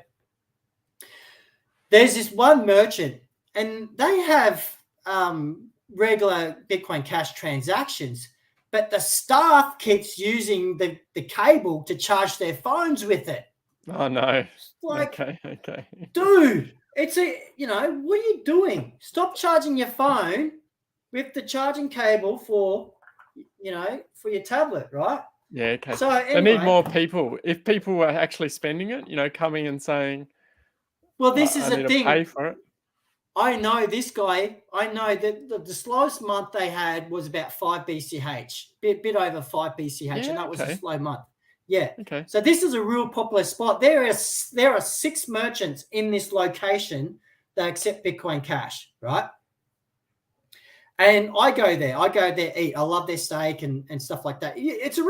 there's this one merchant, and they have regular Bitcoin Cash transactions, but the staff keeps using the cable to charge their phones with it. Oh no! Okay. Dude, it's what are you doing? Stop charging your phone with the charging cable for your tablet, right? Yeah. Okay. So anyway, they need more people. If people were actually spending it, coming and saying, "Well, this is a thing." pay for it. I know this guy. I know that the slowest month they had was about 5 BCH, bit over 5 BCH, and that was a slow month. Yeah. Okay. So this is a real popular spot. There are 6 merchants in this location that accept Bitcoin Cash, right? And I go there, eat. I love their steak and stuff like that. It's a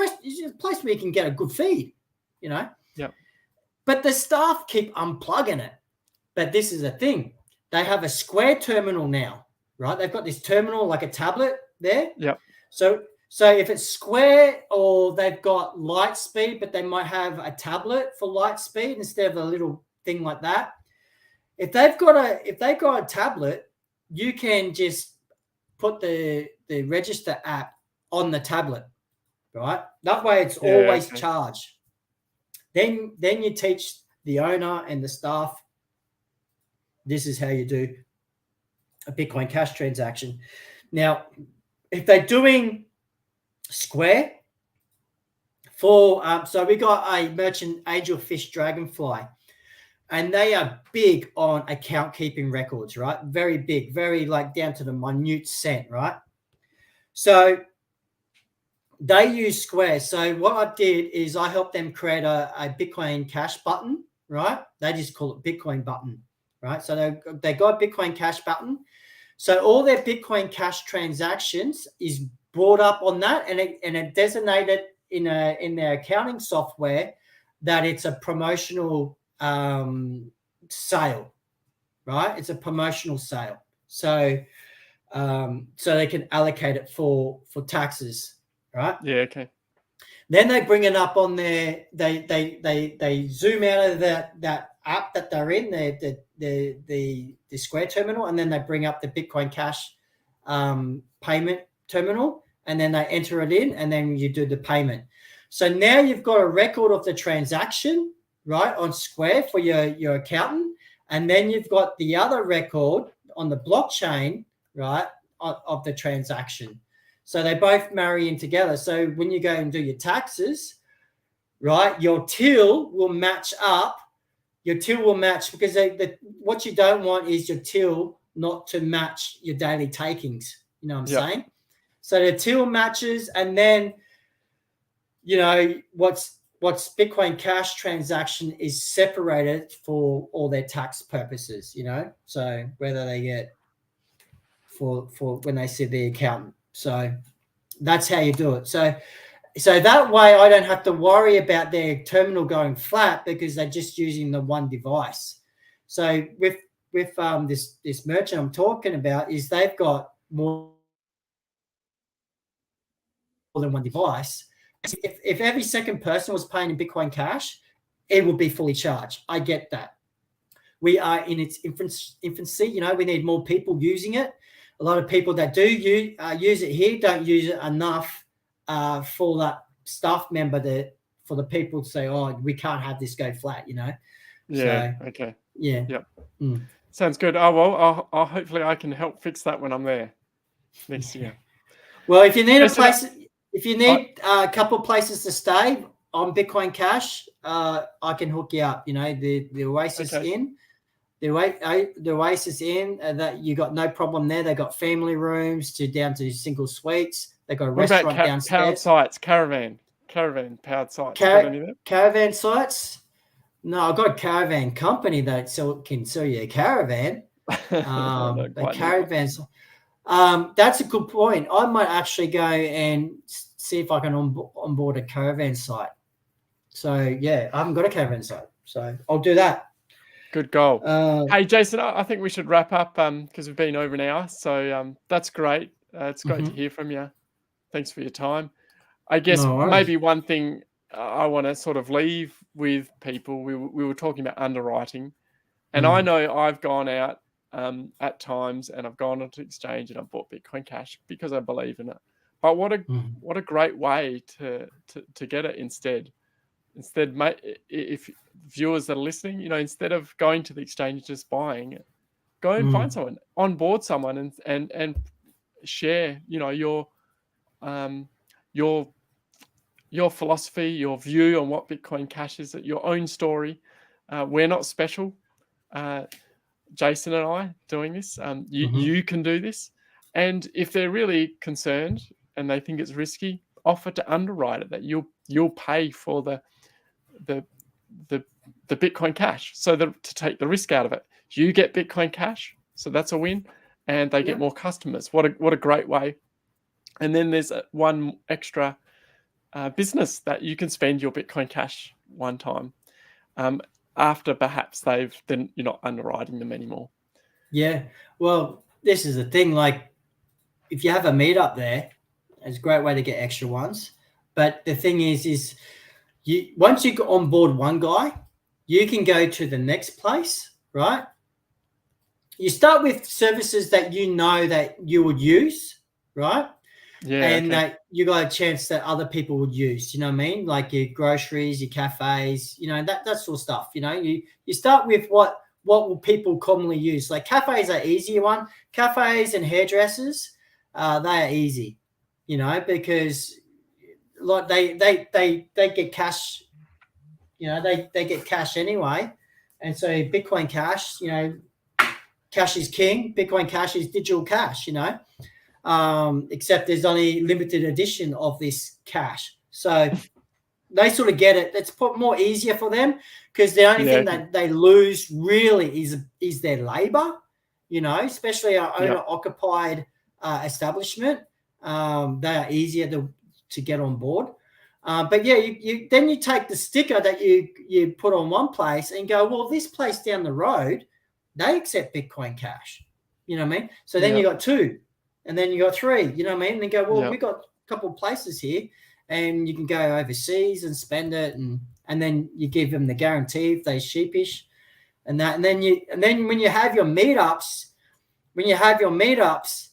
place where you can get a good feed, you know? Yeah. But the staff keep unplugging it. But this is the thing. They have a Square terminal now, right? They've got this terminal like a tablet there. Yeah. So if it's Square or they've got Lightspeed, but they might have a tablet for Lightspeed instead of a little thing like that. If they've got a tablet, you can just put the register app on the tablet, right? That way it's always charged. Then you teach the owner and the staff, this is how you do a Bitcoin Cash transaction. Now, if they're doing Square so we got a merchant, Angelfish Dragonfly, and they are big on account keeping records, right? Very big, very like down to the minute cent, right? So they use Square. So what I did is I helped them create a Bitcoin Cash button, right? They just call it Bitcoin button, right? So they got a Bitcoin Cash button. So all their Bitcoin Cash transactions is brought up on that, and it designated in their accounting software that it's a promotional sale, right? It's a promotional sale. So they can allocate it for taxes, right? Yeah. Okay. Then they bring it up on their. They zoom out of that app that they're in, the Square terminal, and then they bring up the Bitcoin Cash payment terminal, and then they enter it in, and then you do the payment. So now you've got a record of the transaction, right, on Square for your accountant, and then you've got the other record on the blockchain, right, of the transaction. So they both marry in together. So when you go and do your taxes, right, your till will match up. Your till will match because what you don't want is your till not to match your daily takings. You know what I'm saying? So the till matches, and then, you know, what's Bitcoin Cash transaction is separated for all their tax purposes, you know? So whether they get for when they see the accountant. So that's how you do it. So that way I don't have to worry about their terminal going flat because they're just using the one device. So with this merchant I'm talking about is they've got more than one device. If every second person was paying in Bitcoin Cash, it would be fully charged. I get that. We are in its infancy. You know, we need more people using it. A lot of people that do use it here don't use it enough for that staff member for the people to say, oh, we can't have this go flat, you know? Yeah. So, okay. Yeah. Yep. Sounds good. Oh, well, I'll hopefully I can help fix that when I'm there next year. Well, if you need a couple places to stay on Bitcoin Cash, I can hook you up. You know, the Oasis Inn, the Oasis Inn, that you got no problem there. They got family rooms down to single suites. They got a restaurant downstairs. Powered sites, caravan powered sites. Caravan sites. No, I've got a caravan company that can sell you a caravan. The caravans. That's a good point. I might actually go and see if I can onboard a caravan site. So yeah, I haven't got a caravan site, so I'll do that. Good goal. Hey Jason, I think we should wrap up because we've been over an hour. So that's great. It's great to hear from you. Thanks for your time. I guess maybe one thing I want to sort of leave with people. We were talking about underwriting, and I know I've gone out at times and I've gone onto exchange and I've bought Bitcoin Cash because I believe in it. But what a great way to get it instead. Instead, if viewers that are listening, you know, instead of going to the exchange just buying it, go and find someone, onboard someone, and share, you know, your philosophy, your view on what Bitcoin Cash is, your own story. We're not special. Jason and I doing this. You can do this. And if they're really concerned and they think it's risky, offer to underwrite it, that you'll pay for the Bitcoin Cash, so that to take the risk out of it. You get Bitcoin Cash, so that's a win, and they get more customers. What a great way. And then there's one extra business that you can spend your Bitcoin Cash one time. After perhaps then you're not underwriting them anymore. Yeah. Well, this is the thing. Like, if you have a meetup there, it's a great way to get extra ones. But the thing is once you go on board one guy, you can go to the next place, right? You start with services that you know that you would use, right? Yeah. And that you got a chance that other people would use, you know what I mean? Like your groceries, your cafes, that sort of stuff. You start with what will people commonly use. Like cafes are easier one. Cafes and hairdressers, they are easy, because like they get cash, they get cash anyway. And so Bitcoin Cash, cash is king. Bitcoin Cash is digital cash, except there's only limited edition of this cash. So they sort of get it. It's more easier for them, because the only thing that they lose really is their labor, especially our owner-occupied establishment. They are easier to get on board. But yeah, then you take the sticker that you put on one place and go, well, this place down the road, they accept Bitcoin Cash. You know what I mean? So then you got two. And then you got three, you know what I mean? And they go, well, we got a couple of places here, and you can go overseas and spend it, and then you give them the guarantee if they're sheepish, and then when you have your meetups,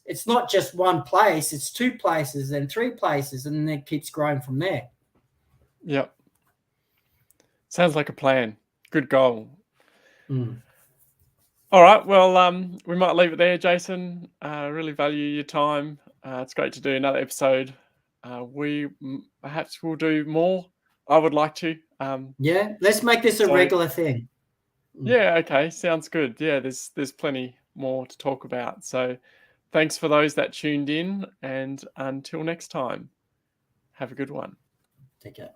it's not just one place, it's two places and three places, and then it keeps growing from there. Yep. Sounds like a plan. Good goal. All right. Well, we might leave it there, Jason. Really value your time. It's great to do another episode. We perhaps will do more. I would like to. Let's make this a regular thing. Yeah. Okay. Sounds good. Yeah. There's plenty more to talk about. So, thanks for those that tuned in, and until next time, have a good one. Take care.